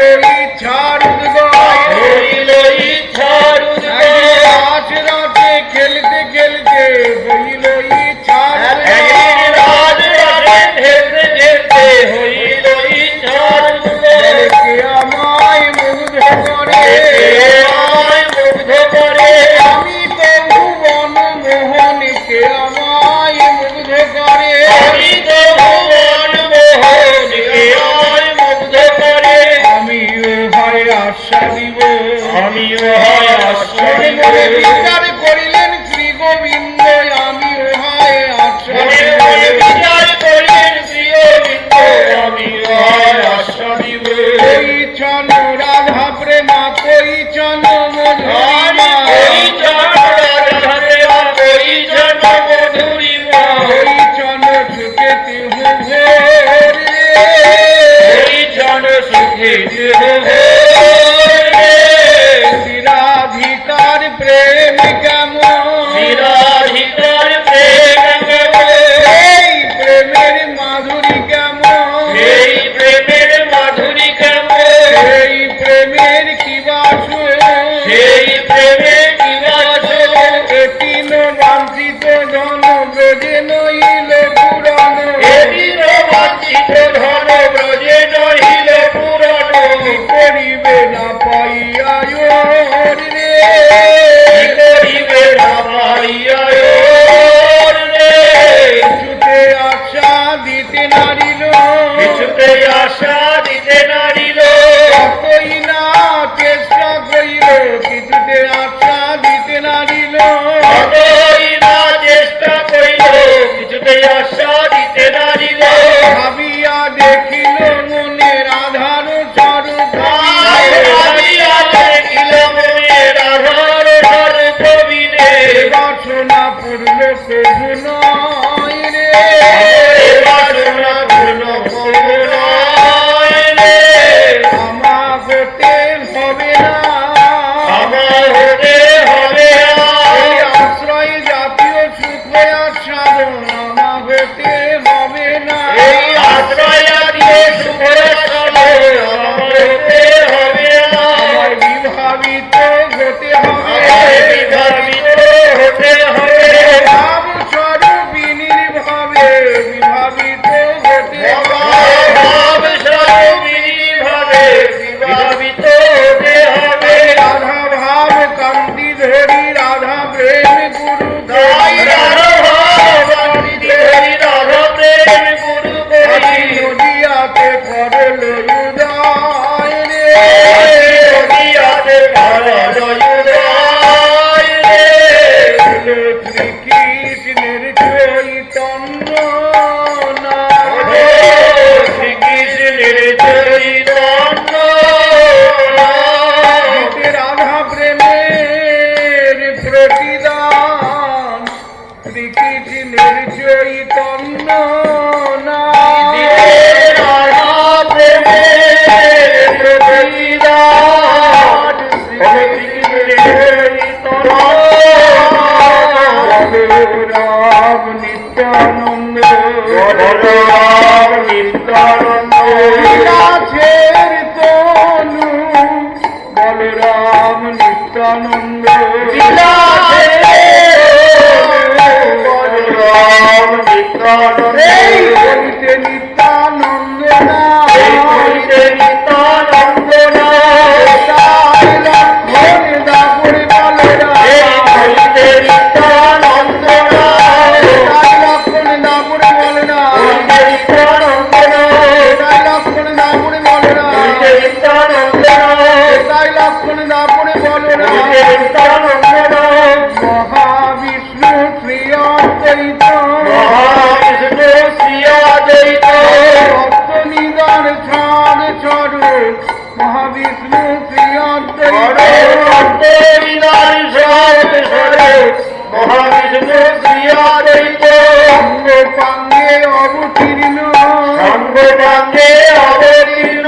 ইচ্ছার উদ্গয় হইল ইচ্ছার উদ্গয় রাত রাতে খেলতে খেলতে হইল ইচ্ছার রাত রাতে খেলতে খেলতে হইল ইচ্ছার উদ্গয় কে আমায় মুগ্ধ করে আমায় মুগ্ধ করে আমি প্রভু বনমোহন কে আমায় মুগ্ধ করে আমি তো ভুবন মোহন কে আমায় মুগ্ধ করে আমি উভয় আশা দিব আমি উহায় আশ্রয় মনে মনে বিচার করিলেন শ্রী গোবিন্দ আমি উভয় আশা মনে মনে বিচার করিলেন শ্রীগোবিন্দ আমি উহায় আশ্রয় দিব কই চন রাধা প্রেমা কই চন মধুরিমা কই জন রাধা প্রেমা কই জন মধুরিমা কই চন সুখেতি হুভে কই জন সুখে রে রাধিকার প্রেম কেমন নিরাধিকার প্রেম এই প্রেমের মাধুরী কেমন এই প্রেমের মাধুরী কেমন এই প্রেমের কি বাসু সেই প্রেমে কি বাসন এটিন বাঞ্ছিত ধন ব্রজে নইল পুরাণ এদিন বাঞ্ছিত ধন ব্রজে নহিল পুরাণ কি করিবে না পাইয়া রে কি করিবে না পাইয়া রে কিছুতে আশা দিতে নারিল কিছুতে আশা দিতে নারিল কতই না চেষ্টা করিল কিছুতে আশা দিতে নারিল কতই না চেষ্টা করিল কিছুতে আশা দিতে নারিল ভাবিয়া দেখিল মনে রাধার স্বরূপ ভাবিয়া দেখিল মনে রাধার স্বরূপ বিনে বাসনা পূর্ণ প্রভু নয় রে বাসনা পূর্ণ করুণায় রে আমার হতে হবে না আমার হতে হবে এই না আশ্রয় জাতীয় সুখ আর সাধন আমার হতে হবে না এই আশ্রয় দিয়ে সুখের সাধন আমার হতে হবে না আমায় বিভাবিত হতে হবে আমায় বিভাবিত হতে হবে ভাব স্বরূপিণীর ভাবে বিভাবিত হতে হবে ভাব স্বরূপিণী ভাবে বিভাবিত হতে হবে রাধা ভাব কান্তি ধরি রাধা প্রেম গুরু তাই রাধা ভাব আনন্দিত হরি রাধা প্রেম গুরু করি নদিয়াতে করল উদয় রে নদিয়াতে ভারত উদয় রে শ্রীকৃষ্ণের চৈতন্য না শ্রীকৃষ্ণের চৈতন্য রাধা প্রেমের প্রতিদান শ্রীকৃষ্ণের চৈতন্য না রাধা প্রেমের প্রতিদান শ্রীকৃষ্ণের রাম নিত্যানন্দ বলরাম নিত্যানন্দ গাছের তনু বলরাম নিত্যানন্দ বলরাম নিত্যানন্দ এই করিতে নিত্যানন্দ না এই করিতে নিত্যানন্দ না তাই লক্ষণ দাপুরে বলরাম এই করিতে নিত্যানন্দ না তাই লক্ষণ দাপুরে বলরাম করিতে নিত্যানন্দ না তাই লক্ষণ দাপুরে বলরাম করিতে নিত্যানন্দ না তাই লক্ষণ দাপুরে বলরাম করিতে নিত্যানন্দ না মহাবিষ্ণু প্রিয় চৈত মহাবিষ্ণু শ্রিয়া দ্বৈত ভক্ত নিদান ছাদ স্বরূপ মহাবিষ্ণু প্রিয় চৈত মহাবিষ্ণু শ্রিয়া দ্বৈত অঙ্গ পাঙ্গে অবতীর্ণ সঙ্গে অবতীর্ণ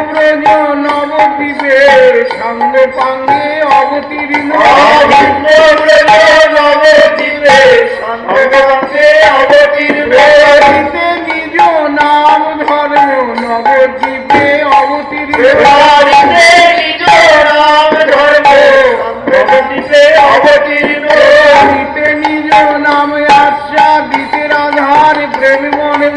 ব্রজ নবদ্বীপে সঙ্গ পাঙ্গে অবতীর্ণ নবদ্বীপে সঙ্গে অবতীর্ণ নিজ নাম ধর্ম নবদ্বীপে অবতীর্ণ প্রচারিতে নিজ নাম ধর্ম অবতীতে অবতীর্ণ দিতে নিজ নাম আশা দিতে রাধার প্রেম মনে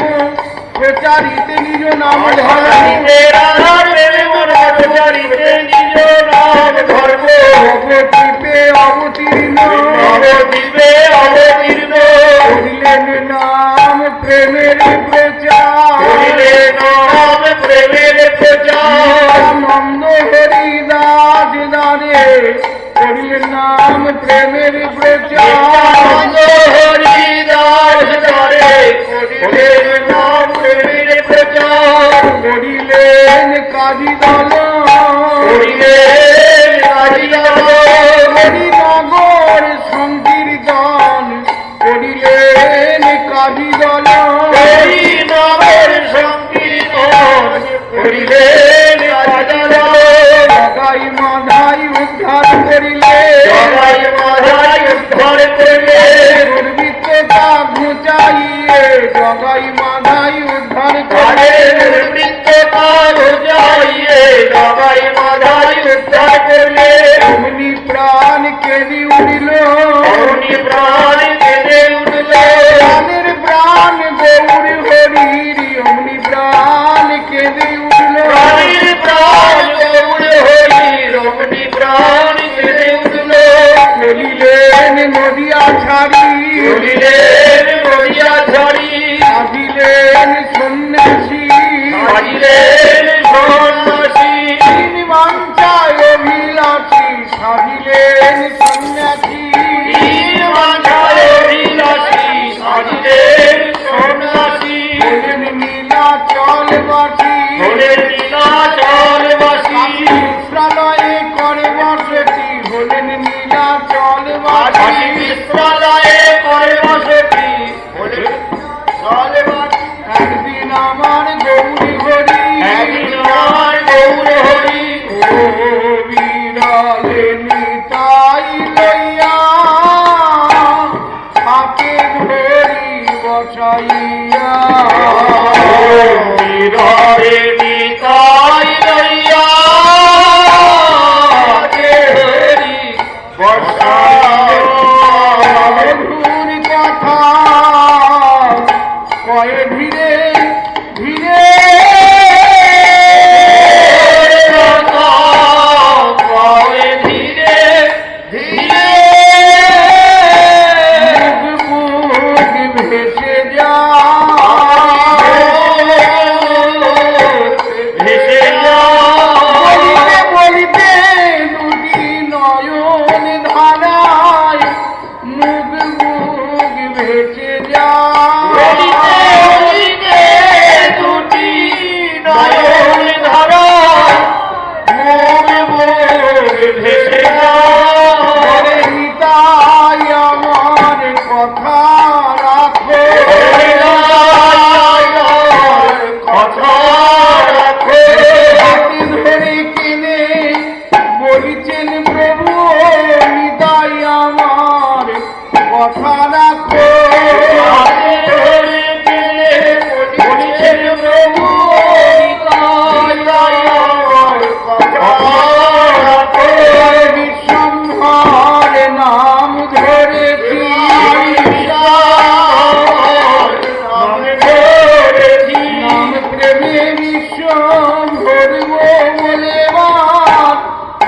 প্রচারিতে নিজ নাম ধর্ম প্রচারিতে রাধার প্রেমে মন প্রচারিতে নিজ নাম ধর্ম অবতীতে অবতীর্ণ অবতীতে অবতীর্ণ করিলেন নাম প্রেমের প্রচার করিলে নাম প্রেমের প্রচার নন্দ হরিদাস দারে করিলেন নাম প্রেমের প্রচার হরিদাস দ্বারে করিলেন নাম প্রেমের প্রচার করিলেন কাজী দল করিলেন কালিদাস হরিনগর সংকীর্তন করিলেন কাজী দল হরিনামের সংকীর্তন করিলেন কালিদাস জগাই মাধাই উদ্ধার করিলে জগাই মাধাই উদ্ধার করিলে দুর্বৃত্ততা ঘুচাইয়ে জগাই মাধাই উদ্ধার কালে করে দুর্বৃত্ততা ঘুচাইয়ে জগাই মাধাই উদ্ধার করলে অগ্নি প্রাণ কেঁদে উঠিল অগ্নি প্রাণ কেঁদে উঠল প্রাণের প্রাণ গৌর হরির অগ্নি প্রাণ কেঁদে উঠিল প্রাণীর প্রাণ গৌর হরি অগ্নি প্রাণ কেঁদে উঠল চলিলেন নদিয়া ছাড়ি চলিলেন নদিয়া ছাড়ি আসিলেন সন্ন্যাসী সাজিলেন সন্ন্যাসী তিন বাঞ্ছায় অভিলাষী সাজিলেন সন্ন্যাসী বাঞ্ছায় অভিলাষী সাজিলেন সন্ন্যাসী হলেন নীলাচলবাসী হলেন নীলাচলবাসী মিশ্রালয়ে করে বসতি হলেন আশি নীলাচলবাসী বিশ্বলয়ে করে বসতি হলেন চলবাসী একদিন আমার গৌরী হরি একদিন আমার গৌর হরি ও বিরলে নিতাই লইয়া হাতে ধরি বসাইয়া হরে নিতাই লইয়া হরি বসায় মধুর কথা কয়ে ধীরে ধীরে ধীরে ধীরে মুখ মুখ ভেসে যায় ভেসে যায় বলিতে বলিতে দুটি নয়ন ধারায় মুখ মুখ ভেসে বলিতে যায় বলিতে দুটি নয়ন ধারা মুখ মুখ ভেসে যায় বলে নিতাই আমার কথা রাখো কথা রাখো হাতে ধরে কিনে বলিছেন প্রভু নিতাই আমার কথা রাখো হাতে ধরে গেলে বলিছেন প্রভু নিতাই আমার কথা রাখো বিশ্বম্ভর নাম ধরেছি নাম প্রেমে বিশ্ব ধরব বলে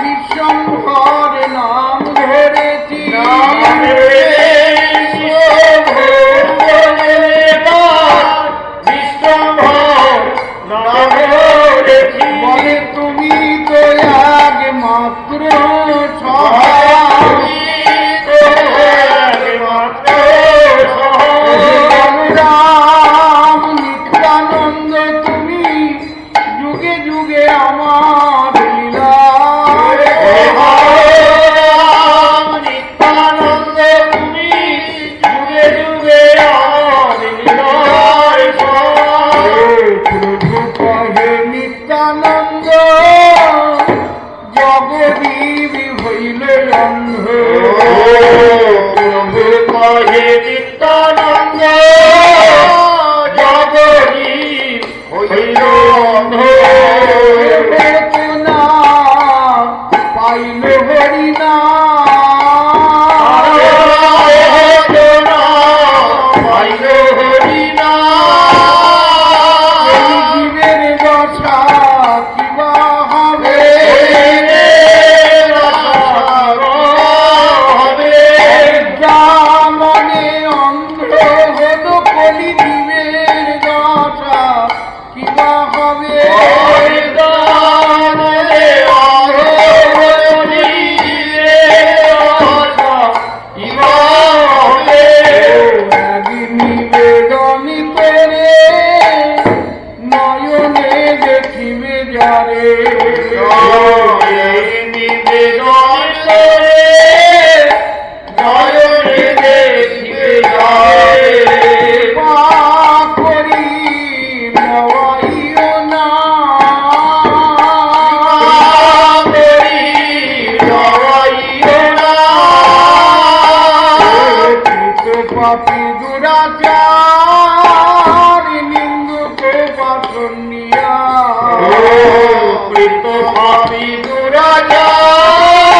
বিশ্বম্ভর নাম ধরেছি বলে তুমি তো এক মাত্র সহায় রাম নিত্যানন্দ তুমি যুগে যুগে আমার লীলা নিত্যানন্দ তুমি যুগে যুগে প্রভু কহে নিত্যানন্দ জগদীবী হইল অন্ধ প্রভু কহে নিত্যানন্দ জগদী হইল অন্ধ যাবে নিবেদন করে নয়নে দেখিবে যাবে করি নওয়াইও না পাপি দুরাচার নিন্দুক বাসনিয়া কৃত পাপি দুরাচার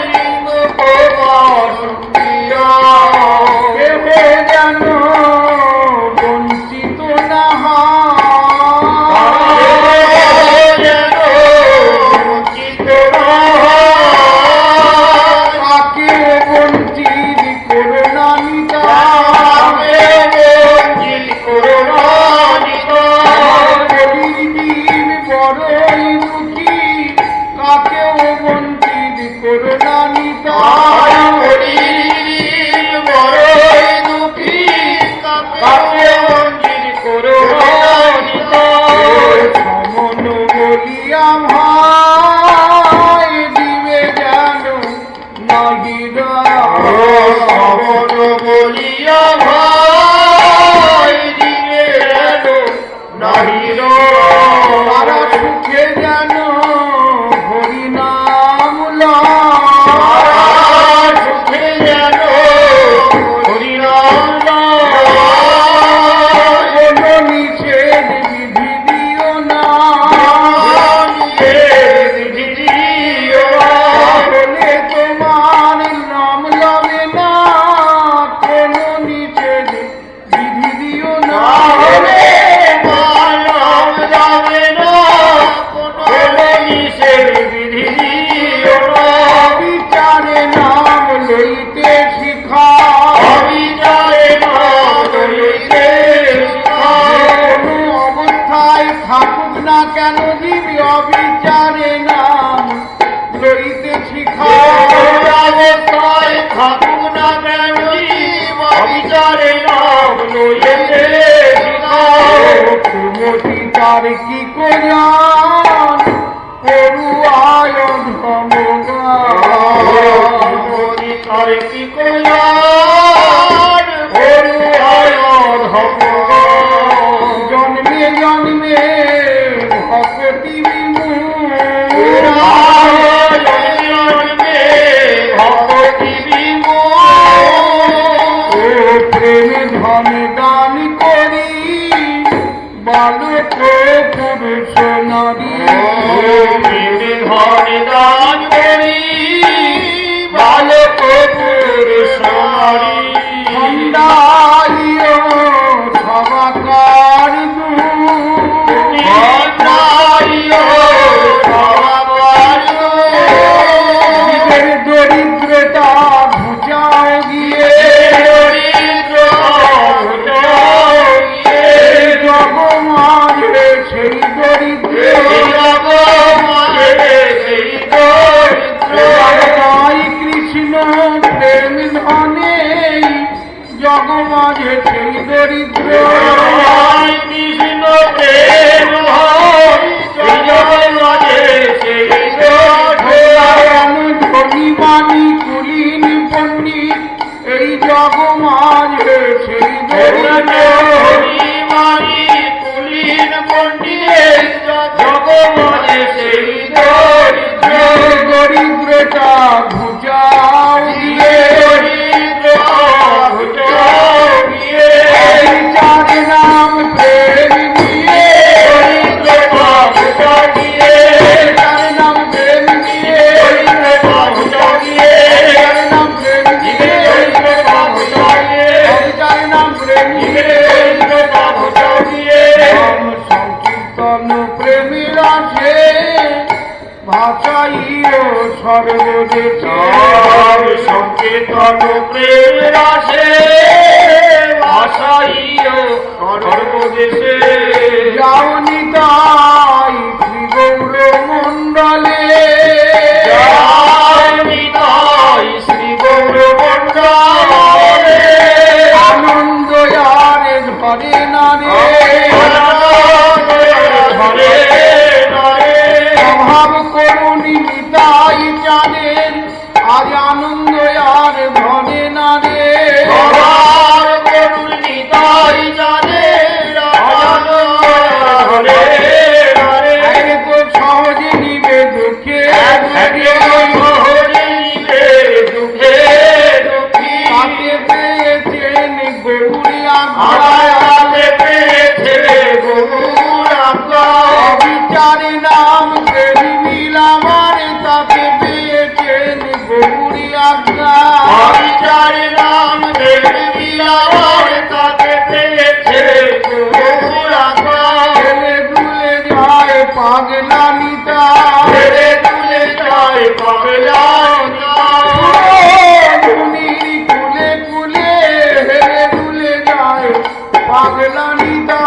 নিন্দুক বাসনিয়া কেবে যেন বঞ্চিত না হয় যেন বঞ্চিত না হয় তাকে বঞ্চিত করুণা নিতা বড়ই দুঃখী কাকেও বঞ্চিত করুণা নিতা সমন বলিয়া ভাই দিবে যেন নাহিরা বলিয়া ভাই দিবে নাহির তারা সুখে যেন হরিনাম সুখে যেন হরিনাম কোন নিষেধ বিধি দিও না বলে তোমার নাম লবে না কোন নিষেধ বিধি দিও না বিচারে নাম লইতে শিখা কোনো অবস্থায় থাকুক না কেন দিবি অবিচারে নাম লইতে শিখা কুমতি তার কি করিয়ান পড়ুয়ায়ন জন্মে জন্মে ভক্তি প্রেমে ধনে দান করি বালক পুরুষ নারী দান করি বালক পুরুষ নারী খন্ডাইও সবাকার নিজের দরিদ্রতা ঘুচাও গিয়ে জগমাঝে সেই দরিদ্র জগমাই কৃষ্ণ প্রেম ধনে জগমাঝে সেই দরিদ্র কৃষ্ণ প্রেম ধনী মানি কুলীন পণ্ডিত এই জগমাঝে সেই দরিদ্র দরিদ্রতা ঘুচাও গিয়ে বিচারে নাম প্রেম দিয়ে বিচারে নাম প্রেম দিয়ে বিচারে নাম প্রেম দিয়ে বিচারে নাম প্রেম দিয়ে নাম সংকীর্তন প্রেমের আছে ভাষাইও সর্বদেশে সংকীর্তন প্রেম রাশে ভাষাইও সর্বদেশে যাও নিতাই শ্রী গৌর মণ্ডলে শ্রী গৌর মন্ডলে আনন্দ আরে ধরে না রে হরে যার নাম দেবী বিলাওয়ার তাকে পেয়েছে ছেলে দুলে যায় পাগলা নিতা ছেড়ে তুলে যায় পাগলা ধুনির কুলে কুলে হেলে দুলে যায় পাগলা নিতা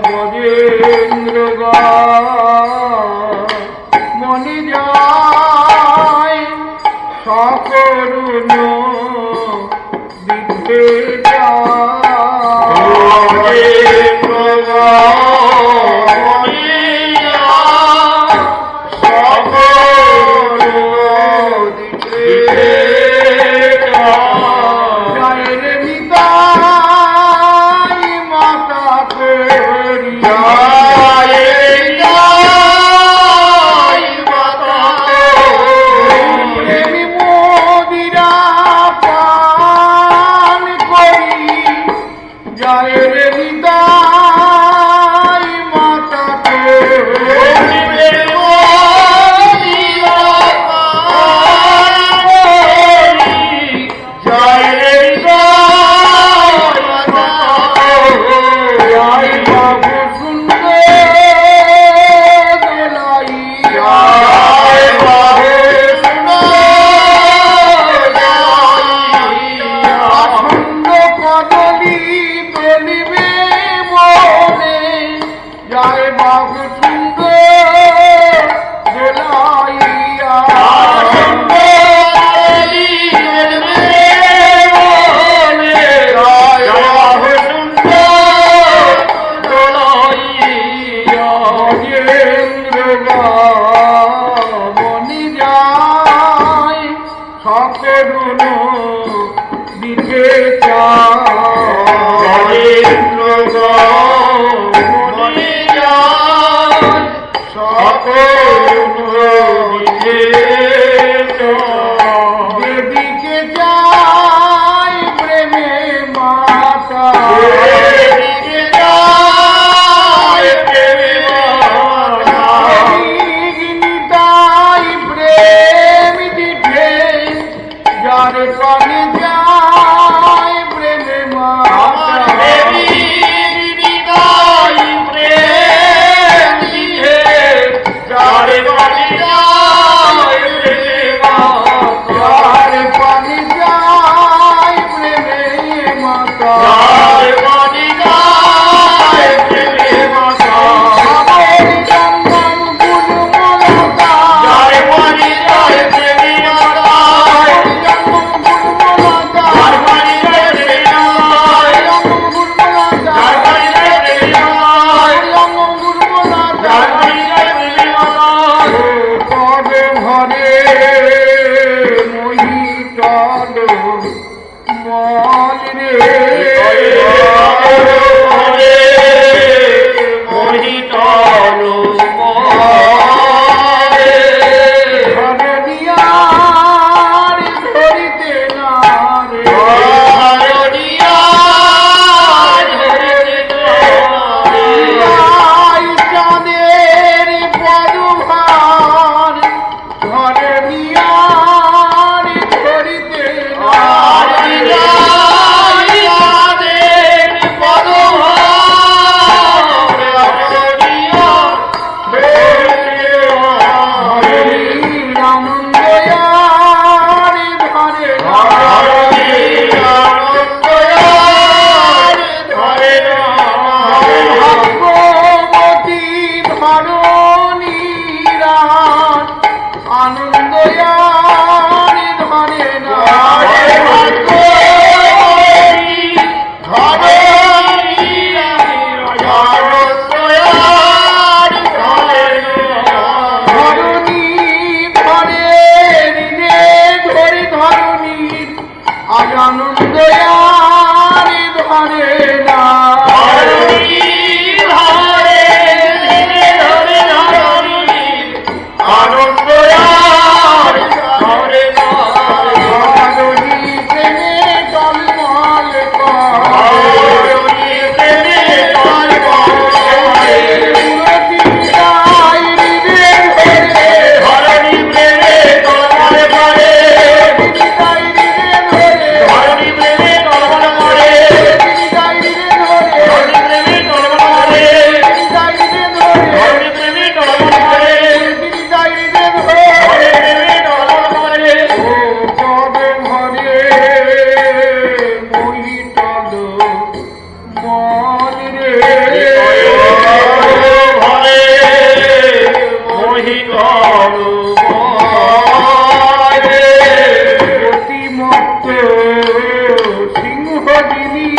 গজেন্দ্র মনি যায় সকরুণ দিতে জয়ের নিতাই মাতা করিয়া প্রেমী মোদিরা পান করি জয়ের নিতাই মাতা জয় বাবু সুন্দর দোলাইয়া আনন্দ কদলি বলিবে মনে জয় বাবু সুন্দর দোলাইয়া গজেন্দ্র মনি যায় সকরুণ দিতে দেবীকে যায় প্রেমে মাতা নিতাই প্রেম দিঠে যার পানে যায় প্রেমে মাতা যার পানে যায় প্রেমে মাতা বাবর চন্দন গুলমলতা মন রে ঘরে মহিগর অতিমত্ত সিংহদিনী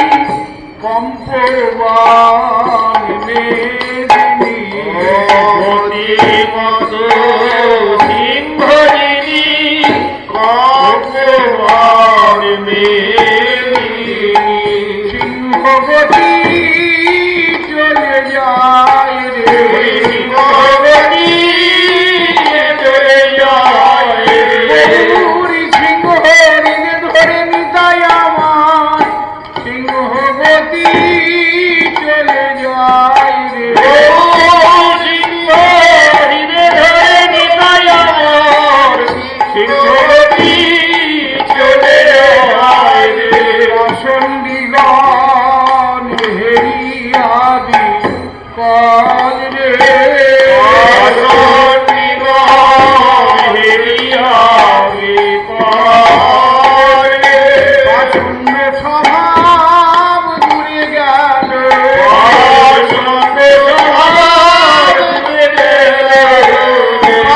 কম্পবান মেদিনী অতিমত সিংহদিনী কম্পবান মেদিনী সিংহবতী চলে যায় রে সিংহবতী চলে যায় গৌরী সিংহ ঋণে ধরে নিতাই আমার সিংহবতী চলে যায় রে চণ্ডীগণ হেরিয়াদি কল রে আসন্ন স্বভাব দূরে গেল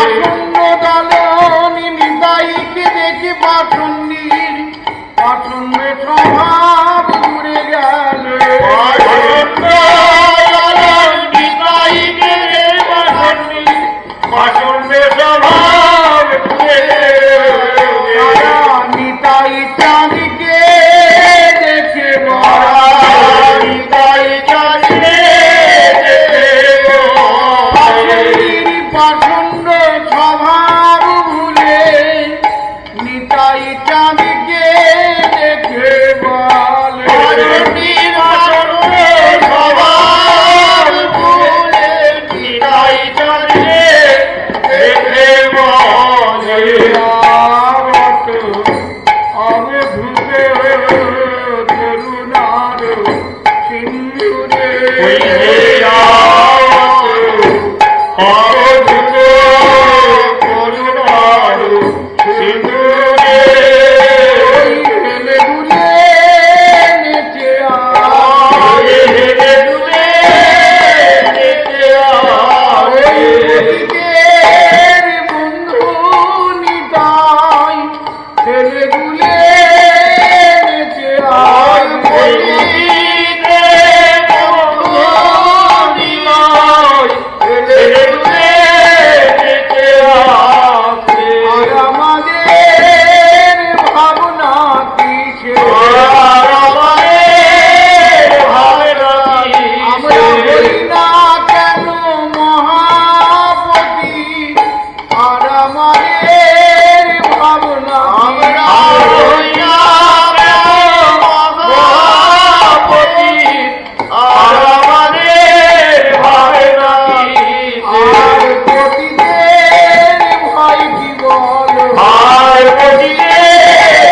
আসন্ন দলনি নিতাইকে দেখে পাষণ্ডীর আসন্ন স্বভাব দূরে গেল নিতাই চাঁদিকে দেখে পাষণ্ড স্বভাব ভুলে নিতাই চাঁদিকে দেখে বলে অবধূত করুণার সিন্ধুরে হেলে দুলে নেচে আদিকের বন্ধু নিতাই হেলে দুলে নেচে আর আমাদের ভাবনা কিসে আমরা হই না কেন মহাপতি আর আমাদের ভাবনা আর পতিদের ভয় কি বলো পতিদের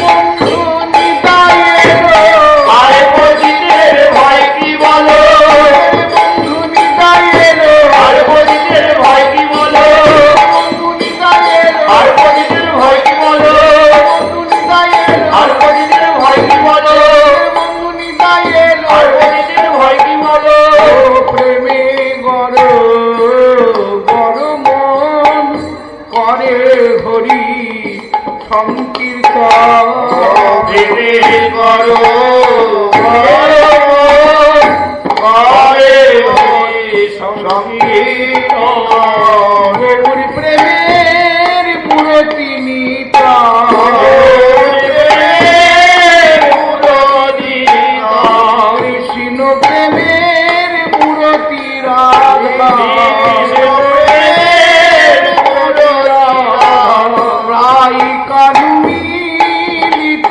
বন্ধু নিতাই এলো বন্ধু নিতাই এলো বন্ধু নিতাই এলো বন্ধু নিতাই এলো বন্ধু নিতাই এলো প্রেমে গড় মন করে হরি গৌরী প্রেমের পুরো তিনি কৃষ্ণ প্রেমের পুরো রাই কানু মিলিত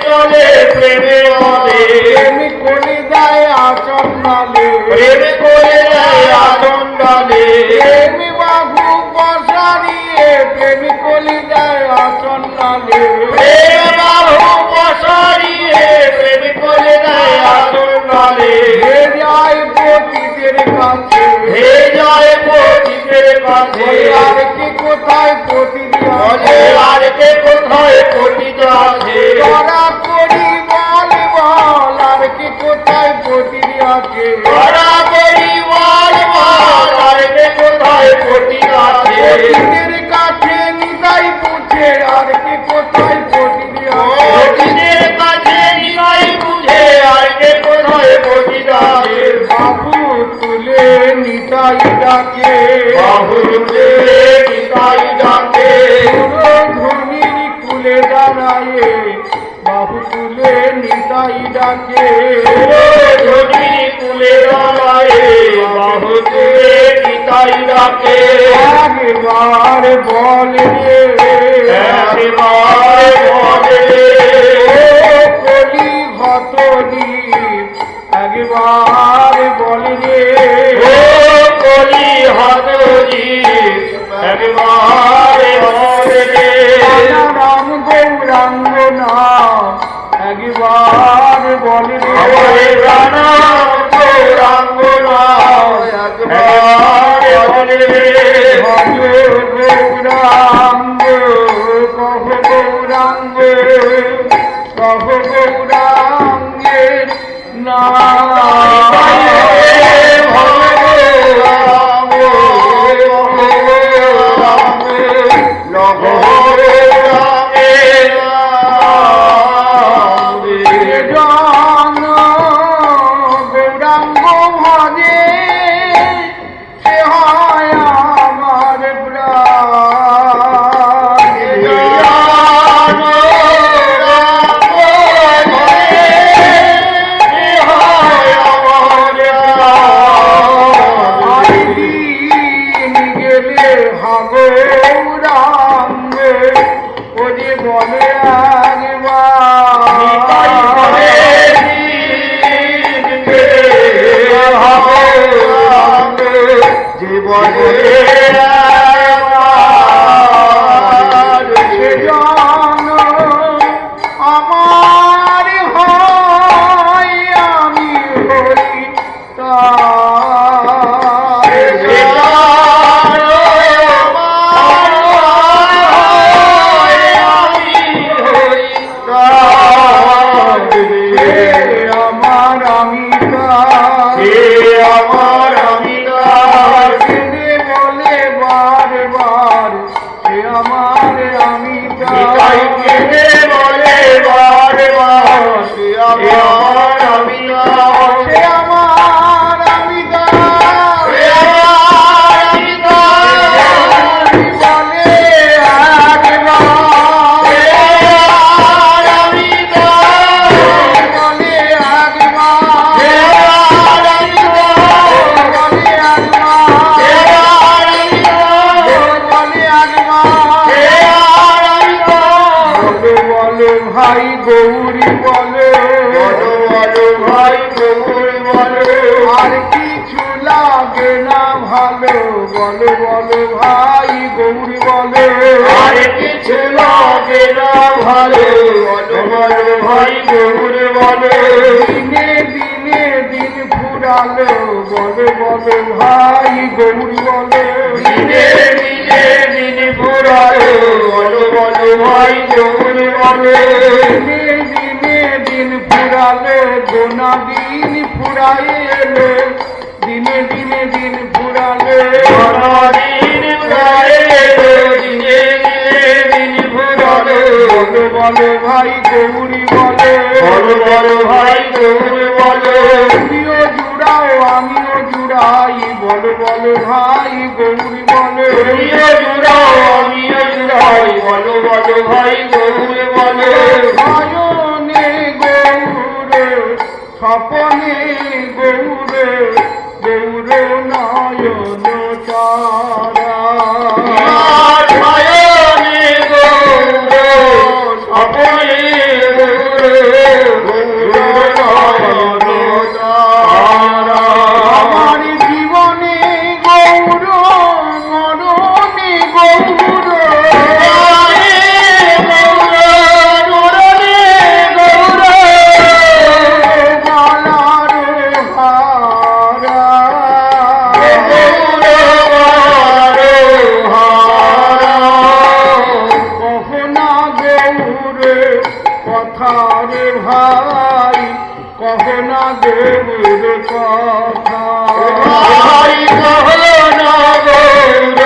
চলে প্রেমে বলে প্রেম করে দেয় আচর নালে প্রেম করে দেয় আগুন ডালে প্রেম বাহু বসারিয়ে প্রেম করে দেয় আচর নালে প্রেম বাহু বসারিয়ে প্রেম করে দেয় আগুন ডালে হে যায় পতিতের কাছে হে যায় পতিতের কাছে আর কি কোথায় পতি বলে আর কে কোথায় পতিত আছে ধরা করি বল বল আর কি কোথায় পতি আছে ধরা করি বল বল আর কে কোথায় পতিত আছে পতিতের কাছে নিতাই পুছে আর কি কোথায় পতি আছে পতিতের কাছে নিতাই বুঝে আর কে কোথায় পতিত আছে বাবু তুলে নিতাই ডাকে বাহু তুলে নিতাই ডাকে ধনির কুলে দাঁড়ায় বাবু তুলে নিতাই ডাকে ধনী কুলে দাঁড়ায় বাহু তুলে নিতাই ডাকে একবার বল রে একবার বলে কলি হত দ্বীপ একবার বল রে ও কলি হাতজি একবার বলে রাম গৌরাঙ্গ নাম একবার বল রে আমার প্রাণ গৌরাঙ্গ একবার বলে ভজ গৌরাঙ্গ কহ গৌরাঙ্গ কহ গৌরাঙ্গের জন গৌরাঙ্গ ভজে সে হয় আমার প্রাণ দিন গেলে হাগৌরাঙ্গ ওরে বলে জীবনে জন আমার হয় আমি হই আমার আমি আমার আমি বলে বারবার সে আমার আমি তাই কেঁদে বলে বারে বার সে আমার আমি সে আমার আমি বলে ভাই গৌরী বলে ভাই গৌরী বলে আর কিছু লাগে না ভালো বলে বলে ভাই গৌরী বলে আর কিছু লাগে না ভালো বলো ভাই গৌরী বলে দিনে দিনে দিন ফুরালো বলে বলে ভাই গৌরী বলে দিনে দিনে দিন ফুরালো বলো ভাই গৌরী বলে দিনে দিনে দিন ফুরালো গোনা দিন ফুরাই এলো দিনে দিনে দিন ফুরালো দিন ফুরালো দিনে দিনে দিন ফুরালো বলে ভাই গৌরী বলে বলো ভাই গৌরী বলে তুমিও জুড়াও আমিও জুড়াই বলে বলে ভাই গৌরী বলে তুমিও জুড়াও আমিও জুড়াই বলো ভাই গৌরী বলে নয়নে গৌরে স্বপনে গৌরে গৌর নয়ন চারা ছায়নে গৌর স্বপনে গৌর গৌরে কথা রে ভাই কহ না গৌর কথা ভাই কহ না গৌর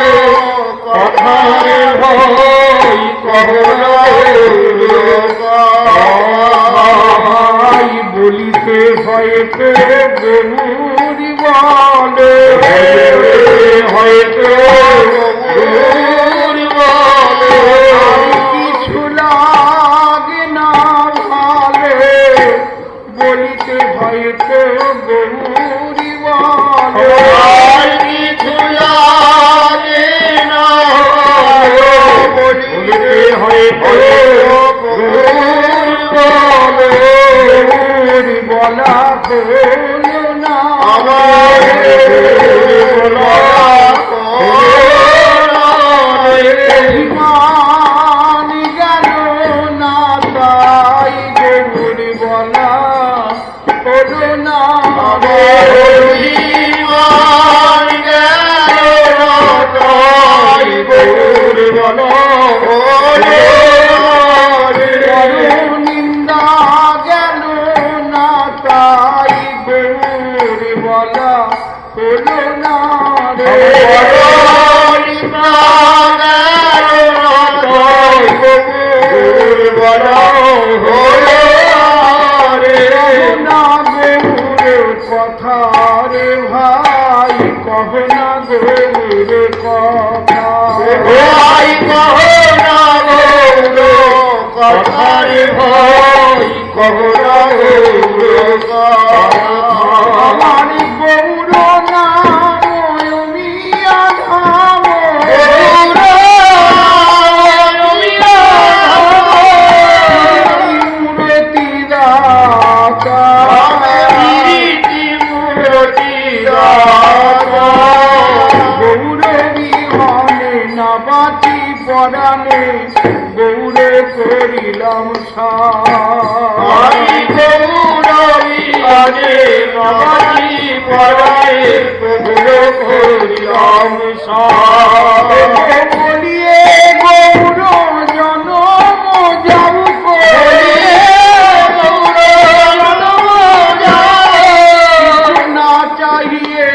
কথা রে ভাই কহ না গৌর ভাই বলিতে হয়তো গৌরী বলে হয়তো গৌর বলে কিছু লাগে না ভালে বলিতে হয়তো গৌরী বলে আর কিছু লাগে না বলিতে হয়তো গৌর বলে গৌরী বলা হলো না আমার অভিমান গেল না তাই গৌরী বলা হলো না নিন্দা গেল না তাই গৌরী বলা হলো না না গৌর কথা রে ভাই কহ না গৌর কথা ভাই কহ না গৌর কথারে ভাই কহ না গৌর কথা আমার গৌর নাম অমিয়া ধাম মূরতি দাতা গৌর বিহনে না বাটি পরাণে গৌরে করিলাম বলিয়ে গৌর জনম যাও না চাহিয়ে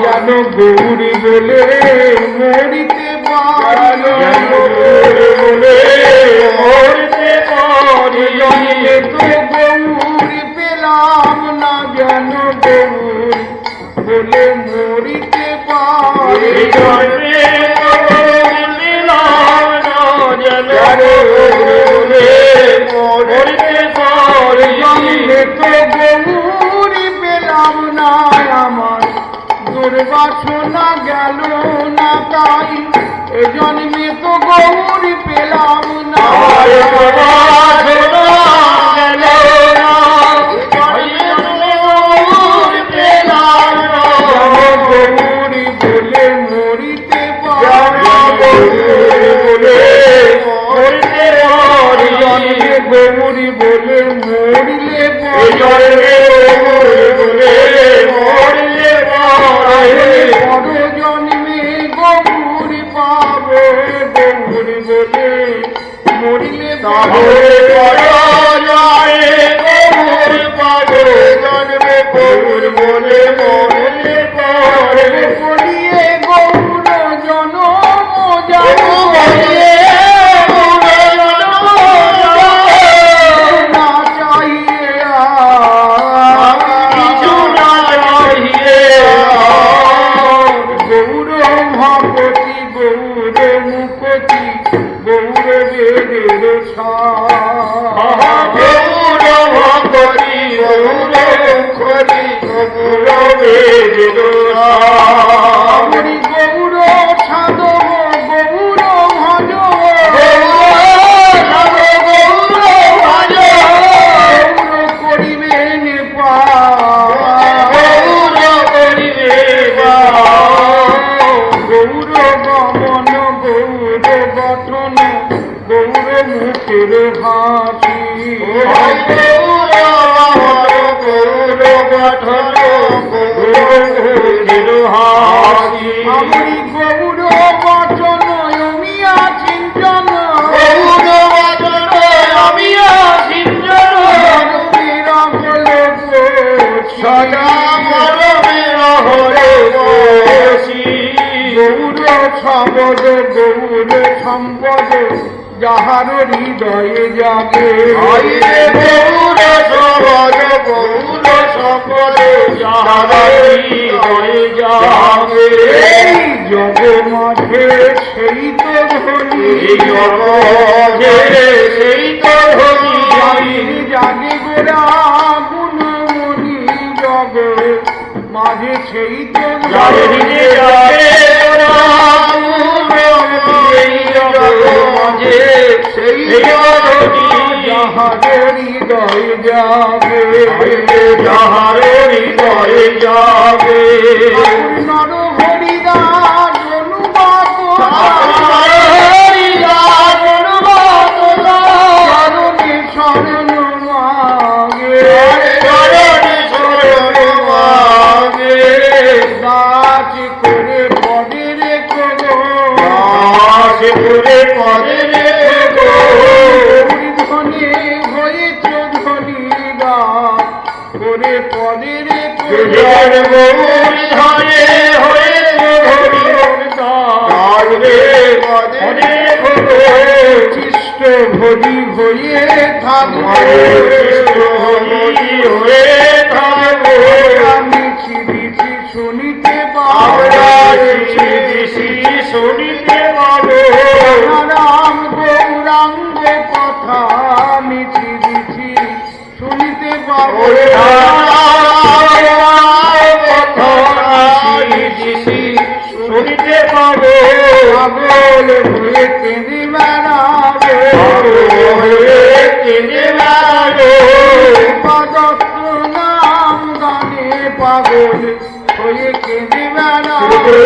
যেন গৌরী বলে মরিতে পারি তো গৌরী পেলাম না যেন গৌরী বলে মরিতে পারি তো গৌরী পেলাম না আমার দুর্বাসনা গেল না তাই এ জন্মে তো গৌরী পেলাম না গৌরী বলে মরিতে পারি গৌরী বলে মরিলে পর জন্মে গৌরী পাবে গৌরী বলে মরিলে বলিয়ে গৌর জনম যাও না চাহিয়ে গৌর ভগতি গৌর মুখতি গৌর বেদের আমরি গৌর সাধব গৌর ভজ গৌর করিবেন গৌর গমন গৌর গঠন গৌর মুখের হাসি আমরি সবদ গৌর সম্পদ যাহার হৃদয়ে যাবে হইরে গৌর সবদ গৌর সম্পদ যাহার হৃদয়ে যাবে। এই জগ মাঝে সেই তো ধনী এই জগতে সেই তো ধনী জাগে গোরা গুণমণি জগ মাঝে সেই তো যারে হৃদয়ে যাবে এই জগতে সেই ধনী যাহার হৃদয়ে যাবে যাহার হৃদয়ে যাবে। নর হরিদাস অনুবাদ চরণে শরণ মাগে দাস করে পদে রেখো ধনী হয়েছ ধনী দাস করে পদে রেখো চিষ্ট ভরি হয়ে থাকবে আমি চিরিছি শুনিতে শুনিতে পাবো রাম গৌরাঙ্গ কথা আমি চিরিছি শুনিতে পাবো শুনিতে পাবো পাগল হয়ে কেঁদে বেড়াবে পদত্ত নাম গানে পাগল হয়ে কেঁদে বেড়াবে